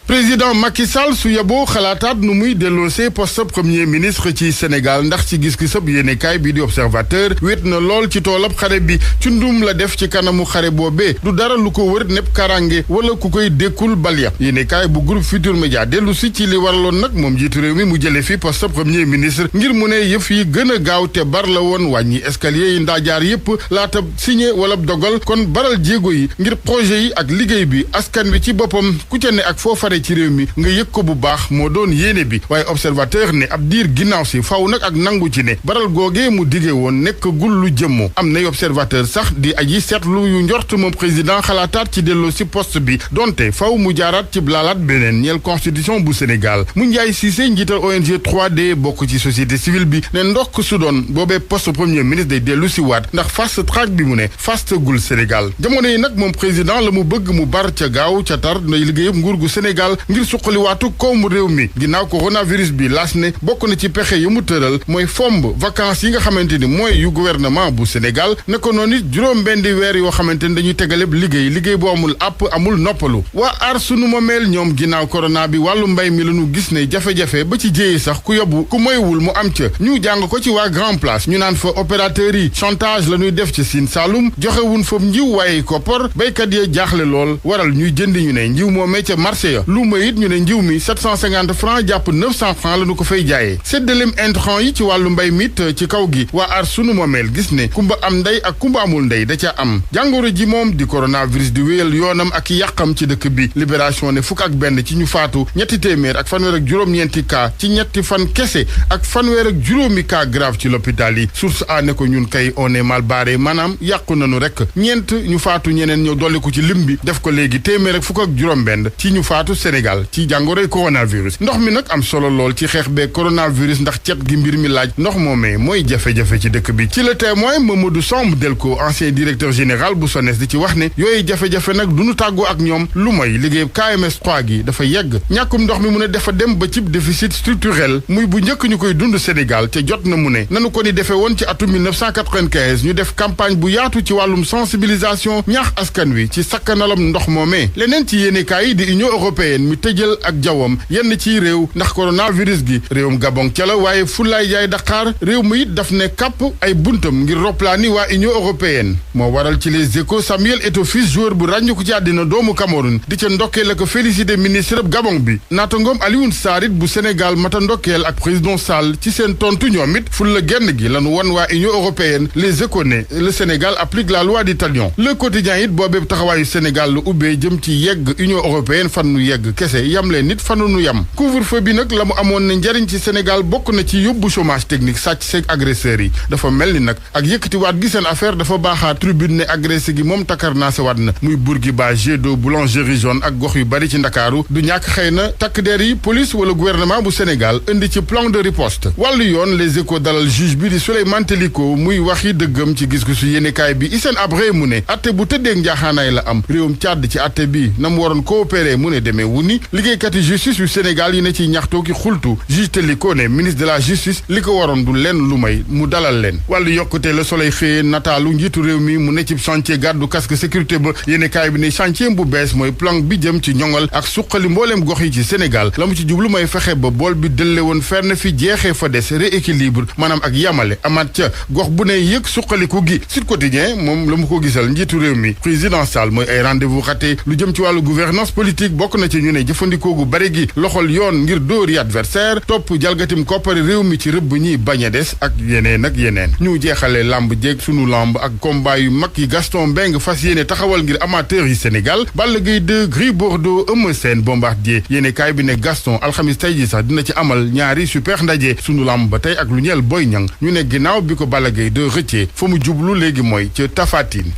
président Macky Sall su yeboo xalaataat nu muy delloosee poste premier ministre ci Sénégal ndax ci gis-gisab yéenekaay bi di observateur wét na lool ci toolab xare bi ci ndum la def ci kanamu xare boobee du dara lu ko wër nepp karange wala ku koy dékkul balya yéenekaay bu groupe Futur Média dellu si ci li waraloon nag moom jiitu réew mi mu jële fi poste premier ministre ngir mu ne yëf yi gën a gaaw te bar la woon wàññi escalier yi ndaajaar yépp laata signé wala dogal kon baral jéego yi ngir projet yi ak liggéey bi askan wi ci boppam ku ca ak foo fare ci réew mi nga yëg ko bu baax moo doon yéene bi waaye observateur ne ab diir ginnaaw si faw nag ak nangu ci ne baral googee mu diggee woon nekk gul lu jëmmoo am nay observateur sax di aji seetlu yu njort moom président xalaataat ci delloo si poste bi donte faw mu jaaraat ci blaalaat beneen ñeel constitution bu Sénégal mu njaay Cissé njiital ONG 3D bokk ci société civile bi ne ndokk su doon boobee poste premier ministre day dellu si waat ndax fast track bi mu ne fastagul Sénégal jamono yi nag moom président la mu bëgg mu bar ca gaaw ca tar nay liggéeyam nguur gu Sénégal ngir suqaliwaatu koomu réew mi ginnaaw coronavirus bi laas ne bokk na ci pexe yu mu tëral mooy fomb vacances yi nga xamante ni mooy yu gouvernement bu Sénégal naka noonu it juróom-benn weer yoo xamante ni dañuy tegaleb liggéey bu amul àpp amul noppalu waa aar sunu moomeel ñoom ginnaaw corona bi wàllu mbay mi la ñu gis ne jafe-jafe ba ci jéyee sax ku yóbbu ku moywul mu am ca ñu jàng ko ci waa Grand Place ñu naan fa opérateurs yi chantage la ñuy def ci Sine Saloum joxewun fa njiw waaye koppor béykat yee jaaxle lool waral ñuy jëndi ñu ne njiw moomee ca marché ya lu ma it ñu ne njiw mi 750 francs jàpp 900 francs la ñu ko fay jaayee séddaleem intrant yi ci wàllu mbay mit ci kaw gi waa aar sunu moomeel gis ne kumba am ndey ak kumba amul ndey da ca am jàngoro ji moom di coronavirus di wéyal yoonam ak yàqam ci dëkk bi libération ne fukk ak benn ci ñu faatu ñetti téeméer ak fanweer ak juróom-ñeenti cas ci ñetti fan kese ak fanweer ak juróomi cas grave ci l'hôpital yi source a ne ko ñun kay on est mal barré maanaam yàqu nañu rek ñeent ñu faatu ñeneen ñëw dolli ko ci lim bi def ko léegi téeméer ak fukk ak juróom-benn ci ñu faatu Sénégal ci jàngoroy coronavirus ndox mi nag am solo lool ci xeex bee coronavirus ndax cet gi mbir mi laaj ndox moomee mooy jafe-jafe ci dëkk bi ci Le Témoin Mamadou Samb Delko ancien directeur général bu SONES di ci wax ne yooyu jafe-jafe nag du ñu tàggoo ak ñoom lu mooy liggéey KMS 3 gi dafa yegg ñàkkum ndox mi mu ne dafa dem ba cib déficit structurel muy bu njëkk ñu koy dund Sénégal te jot na mu ne nanu ko ni defee woon ci atum 1995 ñu def campagne bu yaatu ci wàllum sensibilisation ñaax askan wi ci sakkanalam ndox moomee leneen ci yéenekaay yi di Union européenne mi tëjal ak jawwam yenn ci réew ndax coronavirus gi réewum Gabon ca la waaye fulaay jaay Dakar réew mi it daf ne kàpp ay buntam ngir roplaani waa Union européenne moo waral ci Les Échos Samuel Eto'o fils joueur bu ràññiku ci àddina doomu Cameroun di ca ndokkeel ak félicité ministre Gabon bi naata ngoom Alioune Sarr it bu Sénégal mata ndokkeel ak président Sall ci seen tontu ñoom it ful la genn gi lanu wan waa Union européenne Les Échos ne le Sénégal applique la loi du talion le quotidien it boobee taxawaayu Sénégal lu ubbee jëm ci yegg Union européenne fan nu yegg kese yam leen nit fanu nu yam couvre-feu bi nag la mu amoon ne njariñ ci Sénégal bokk na ci yóbbu chômage technique sàcc seeg agresseurs yi dafa mel ni nag ak yëkkatiwaat gi seen affaire dafa baaxaat tribune ne agressé gi moom takkar naa sa waat na muy Bourguiba jet d'eau boulangerie jaune ak gox yu bari ci Ndakaaru du ñàkk xëy na takk der yi police wala gouvernement bu Sénégal indi ci plan de riposte wàllu yoon Les Échos dalal juge bi di Souleymane Teliko muy waxi dëggam ci gis-gisu yéenekaay bi Hissène Habré mu ne atte bu tëddeeg njaaxaanaay la am réewum Tchad ci atte bi na mu waroon coopérer mu ne demee wu ni liggéeykati justice yu Sénégal yi ne ci ñaxtoo ki xultu juge Teliko ne ministre de la justice li ko waroon du lenn lu may mu dalal leen wàllu yokkute Le Soleil xëyee nataalu njiitu réew mi mu ne ci chantier gàddu casque sécurité ba yéenekaay bi ne chantier bu bees mooy plan bi jëm ci ñoŋal ak suqali mbooleem gox yi ci Sénégal la mu ci jublu mooy fexe ba bool bi dëlle woon fenn fi jeexee fa des rééquilibre maanaam ak yamale amaat ca gox bu ne yëg suqaliku gi Sud Quotidien moom la mu ko gisal njiitu réew mi président Sall mooy ay rendez-vous raté lu jëm ci wàllu gouvernance politique bokk na ci ñu ne jëfandikoo gu bari gi loxol yoon ngir dóori adversaire topp jalgatim koppari réew mi ci rëbb ñi bañ a des ak yeneen ak yeneen ñu jeexale lamb jéeg sunu lamb ak combat yu mag yi Gaston Mbengue fas yéene taxawal ngir amateur yi Sénégal Balla Gaye 2 Gris Bordeaux Eumeu Sène Bombardier yéene kaay bi ne Gaston alxamis tey ji sax dina ci amal ñaari super ndaje sunu lamb ba tey ak lu ñeel Boy Niang ñu ne ginnaaw bi ko Balla Gaye 2 rëccee fa mu jublu léegi mooy ca Tapha Tine